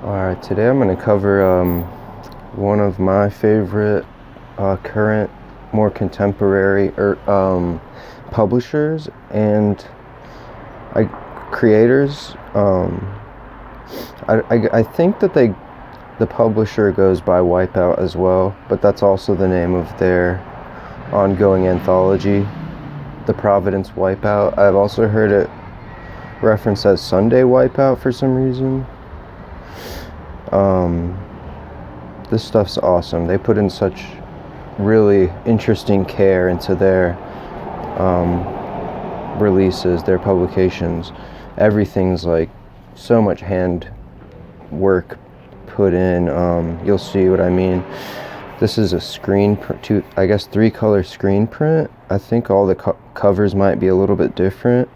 Alright, today I'm going to cover one of my favorite current, more contemporary publishers and creators. I think that the publisher goes by Whipeout as well, but that's also the name of their ongoing anthology, the Providence Whipeout. I've also heard it referenced as Sunday Whipeout for some reason. This stuff's awesome. They put in such really interesting care into their releases, their publications. Everything's like so much hand work put in. You'll see what I mean. This is a screen print, I guess 3-color screen print. I think all the covers might be a little bit different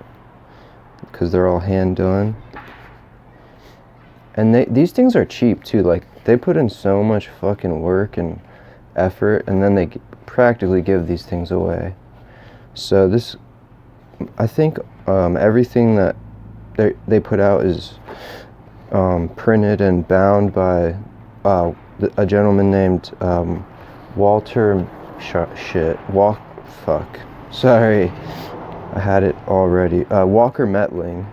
because they're all hand done. And these things are cheap too. Like, they put in so much fucking work and effort, and then they practically give these things away. So this, I think, everything that they put out is printed and bound by a gentleman named Walker. Sorry, I had it already. Walker Mettling.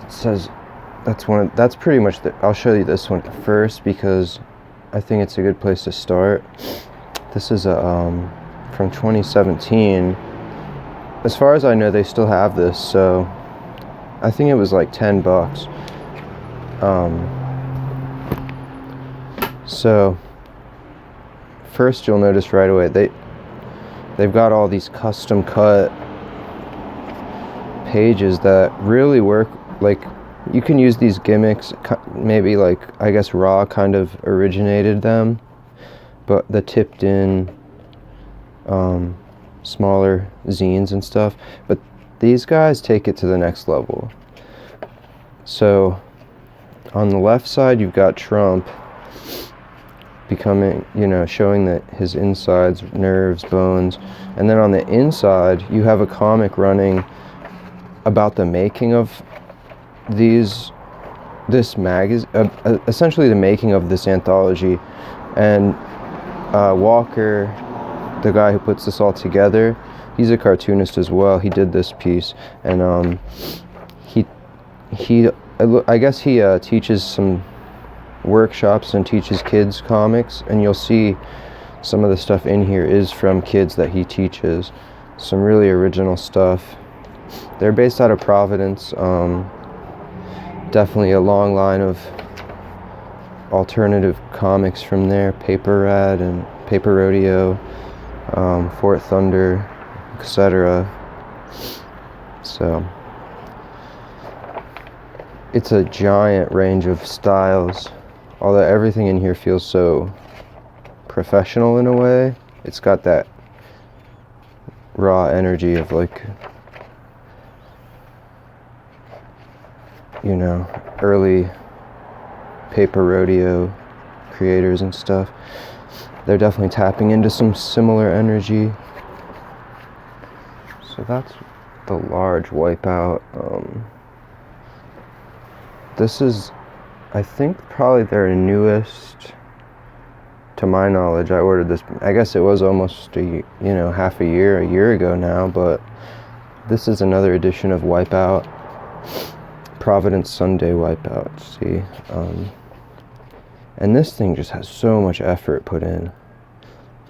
Says that's pretty much I'll show you this one first because I think it's a good place to start. This is from 2017. As far as I know, they still have this, so I think it was like $10. So first you'll notice right away they've got all these custom cut pages that really work. Like, you can use these gimmicks, maybe, like, I guess Raw kind of originated them, but the tipped in smaller zines and stuff, but these guys take it to the next level. So on the left side you've got Trump becoming, showing that his insides, nerves, bones, and then on the inside you have a comic running about the making of this magazine, essentially the making of this anthology. And Walker, the guy who puts this all together, he's a cartoonist as well. He did this piece, and I guess he teaches some workshops and teaches kids comics, and you'll see some of the stuff in here is from kids that he teaches. Some really original stuff. They're based out of Providence. Definitely a long line of alternative comics from there. Paper Rad and Paper Rodeo, Fort Thunder, etc. So it's a giant range of styles, although everything in here feels so professional in a way. It's got that raw energy of, like, early Paper Rodeo creators and stuff. They're definitely tapping into some similar energy. So that's the large Whipeout. This is, I think, probably their newest, to my knowledge. I ordered this, I guess it was almost half a year ago now, but this is another edition of Whipeout. Providence Sunday Whipeout, see, and this thing just has so much effort put in.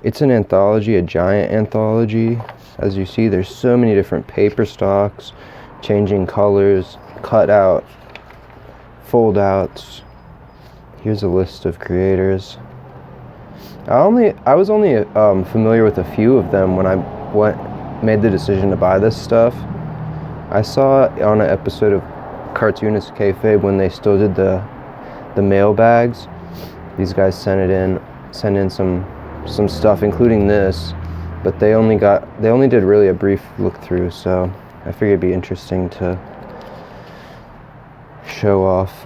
It's an anthology, a giant anthology. As you see, there's so many different paper stocks, changing colors, cut out, fold outs. Here's a list of creators. I was only familiar with a few of them when I made the decision to buy this stuff. I saw on an episode of Cartoonist Kayfabe when they still did the mail bags. These guys sent in some stuff, including this, but they only did really a brief look through, so I figured it'd be interesting to show off.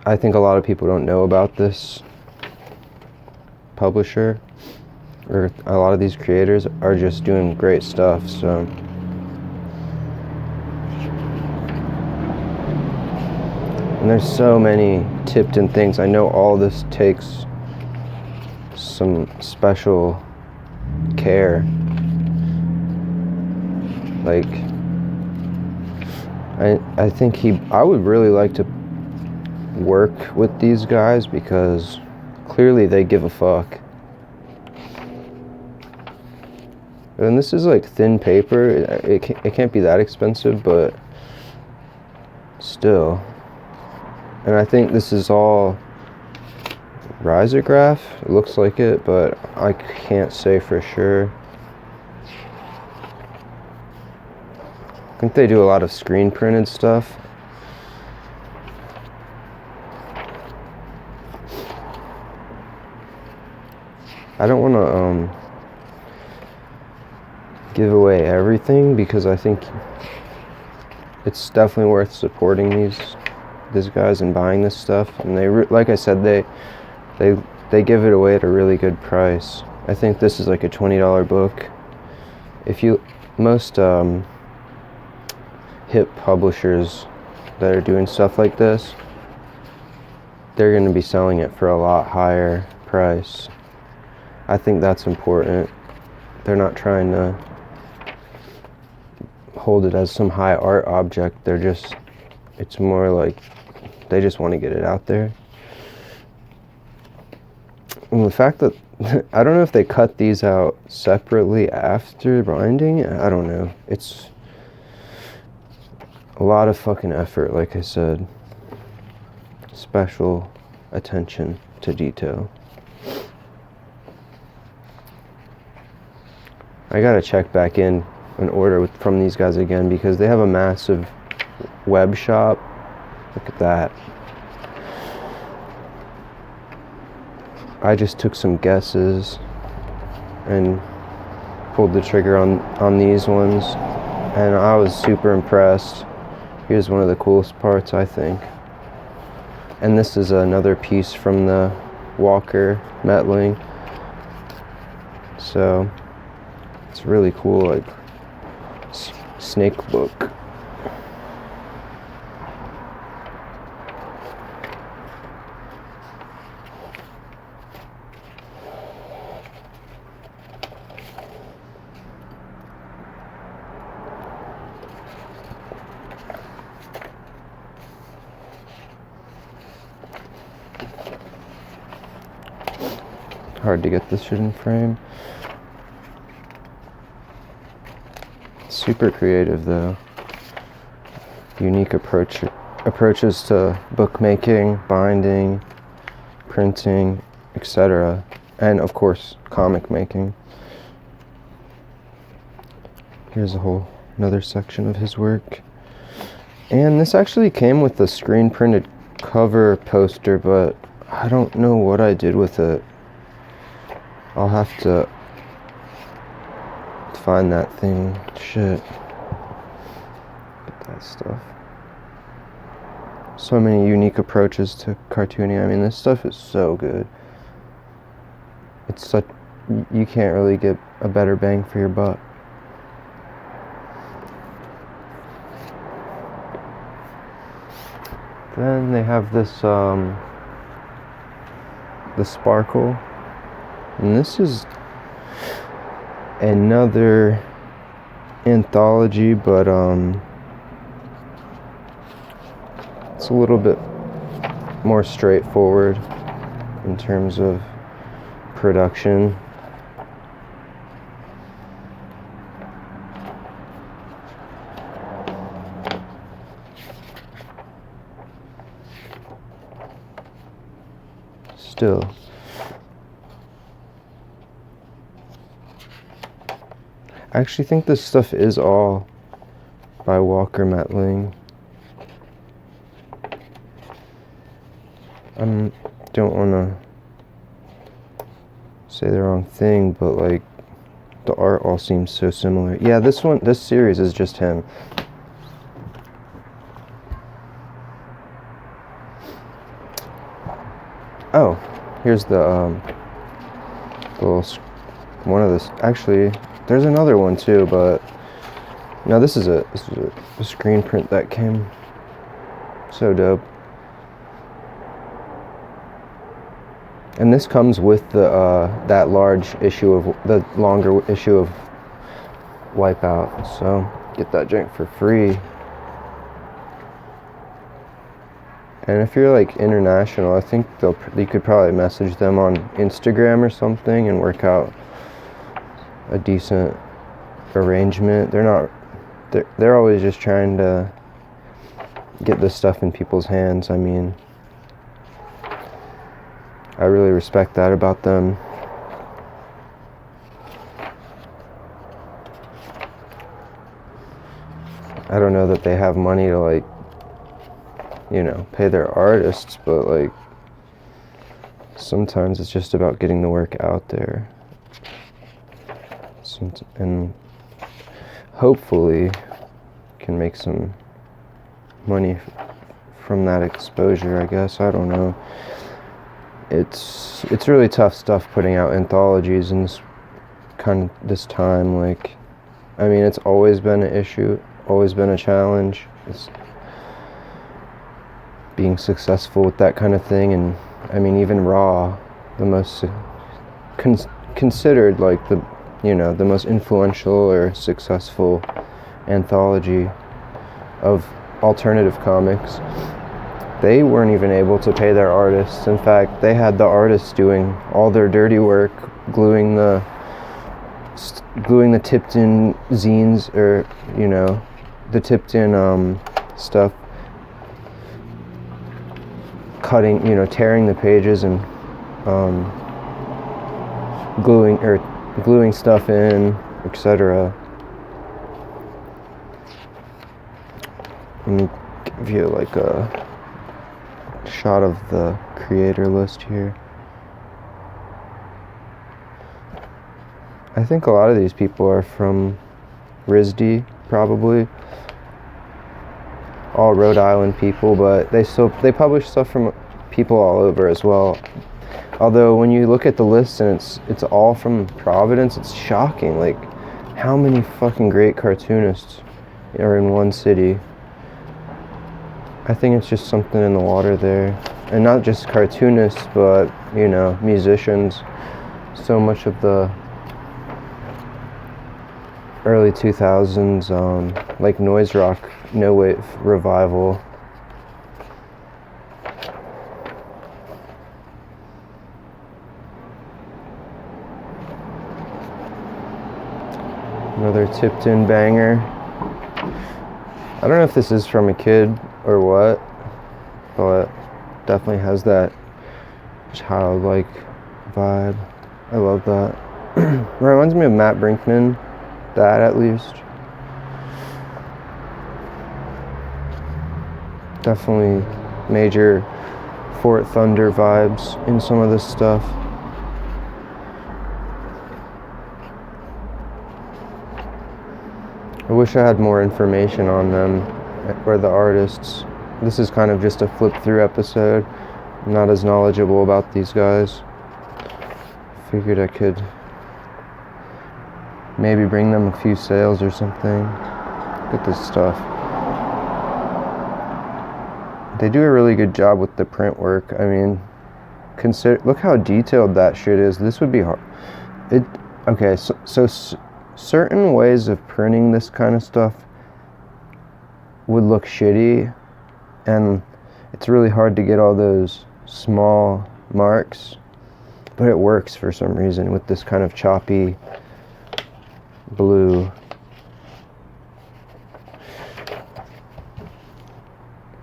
I think a lot of people don't know about this publisher, or a lot of these creators are just doing great stuff, so And there's so many tipped in things. I know all this takes some special care. Like, I think I would really like to work with these guys because clearly they give a fuck. And this is like thin paper. It can't be that expensive, but still. And I think this is all risograph. It looks like it, but I can't say for sure. I think they do a lot of screen printed stuff. I don't want to give away everything because I think it's definitely worth supporting these guys and buying this stuff. And they like I said, they give it away at a really good price. I think this is like a $20 book. Most hip publishers that are doing stuff like this, they're going to be selling it for a lot higher price. I think that's important. They're not trying to hold it as some high art object. It's more like they just want to get it out there. And the fact that I don't know if they cut these out separately after binding, I don't know. It's a lot of fucking effort, like I said. Special attention to detail. I gotta check back in and order from these guys again because they have a massive web shop. Look at that. I just took some guesses and pulled the trigger on these ones, and I was super impressed. Here's one of the coolest parts, I think. And this is another piece from the Walker Mettling. So it's really cool, like snake book. Hard to get this shit in frame. Super creative though. Unique approaches to bookmaking, binding, printing, etc. And of course, comic making. Here's another section of his work. And this actually came with the screen printed cover poster, but I don't know what I did with it. I'll have to find that thing. Shit. Get that stuff. So many unique approaches to cartooning. I mean, this stuff is so good. You can't really get a better bang for your buck. Then they have this, the sparkle. And this is another anthology, but it's a little bit more straightforward in terms of production. Still. I actually think this stuff is all by Walker Mettling. I don't want to say the wrong thing, but like the art all seems so similar. Yeah, this series is just him. Oh, here's the little one of this. Actually, there's another one too, but no, this is a screen print that came. So dope. And this comes with the that large issue of the longer issue of Whipeout. So get that drink for free. And if you're like international, I think you could probably message them on Instagram or something and work out a decent arrangement. They're always just trying to get this stuff in people's hands. I mean, I really respect that about them. I don't know that they have money to, like, you know, pay their artists, but like sometimes it's just about getting the work out there. And hopefully can make some money from that exposure, I guess. I don't know. It's really tough stuff putting out anthologies in this time. Like, I mean, it's always been an issue, always been a challenge. It's being successful with that kind of thing. And I mean, even Raw, the most considered like the, you know, the most influential or successful anthology of alternative comics, they weren't even able to pay their artists. In fact, they had the artists doing all their dirty work, gluing the tipped in zines, or, you know, the tipped in stuff, cutting, you know, tearing the pages and gluing stuff in, etc. Let me give you like a shot of the creator list here. I think a lot of these people are from RISD, probably. All Rhode Island people, but they publish stuff from people all over as well. Although when you look at the list and it's all from Providence, it's shocking, like how many fucking great cartoonists are in one city. I think it's just something in the water there. And not just cartoonists, but, you know, musicians. So much of the early 2000s, like noise rock, no wave revival. Another tipped in banger. I don't know if this is from a kid or what, but definitely has that childlike vibe. I love that. Reminds me of Matt Brinkman, that at least. Definitely major Fort Thunder vibes in some of this stuff. I wish I had more information on them, or the artists. This is kind of just a flip through episode. I'm not as knowledgeable about these guys. Figured I could maybe bring them a few sales or something. Look at this stuff. They do a really good job with the print work. I mean, look how detailed that shit is. This would be hard. Okay, so certain ways of printing this kind of stuff would look shitty, and it's really hard to get all those small marks, but it works for some reason with this kind of choppy blue.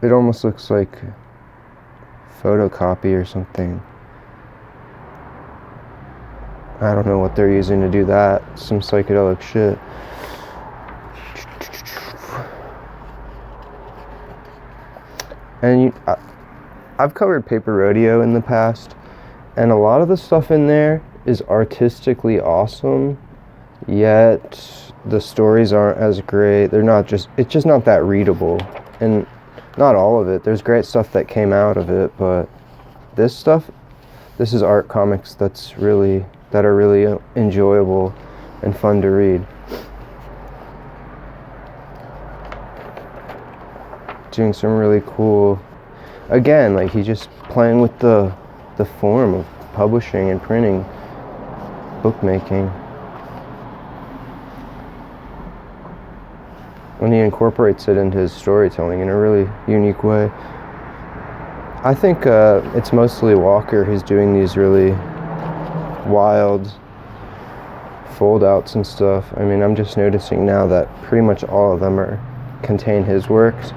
It almost looks like photocopy or something. I don't know what they're using to do that. Some psychedelic shit. And I've covered Paper Rodeo in the past, and a lot of the stuff in there is artistically awesome, yet the stories aren't as great. It's just not that readable. And not all of it. There's great stuff that came out of it, but this is art comics that are really enjoyable and fun to read. Doing some really cool, again, like he's just playing with the form of publishing and printing, bookmaking. And he incorporates it into his storytelling in a really unique way. I think it's mostly Walker who's doing these really wild fold-outs and stuff. I mean, I'm just noticing now that pretty much all of them contain his works.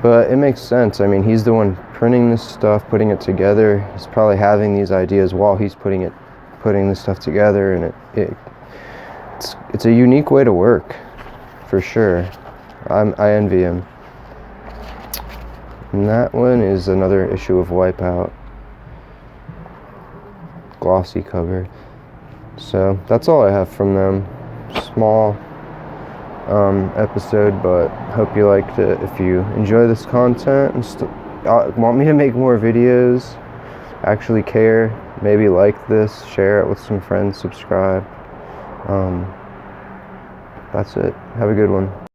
But it makes sense. I mean, he's the one printing this stuff, putting it together. He's probably having these ideas while he's putting this stuff together, and it's a unique way to work, for sure. I envy him. And that one is another issue of Whipeout, glossy cover. So that's all I have from them. Small episode, but hope you liked it. If you enjoy this content and want me to make more videos, actually care, maybe like this, share it with some friends, subscribe. That's it. Have a good one.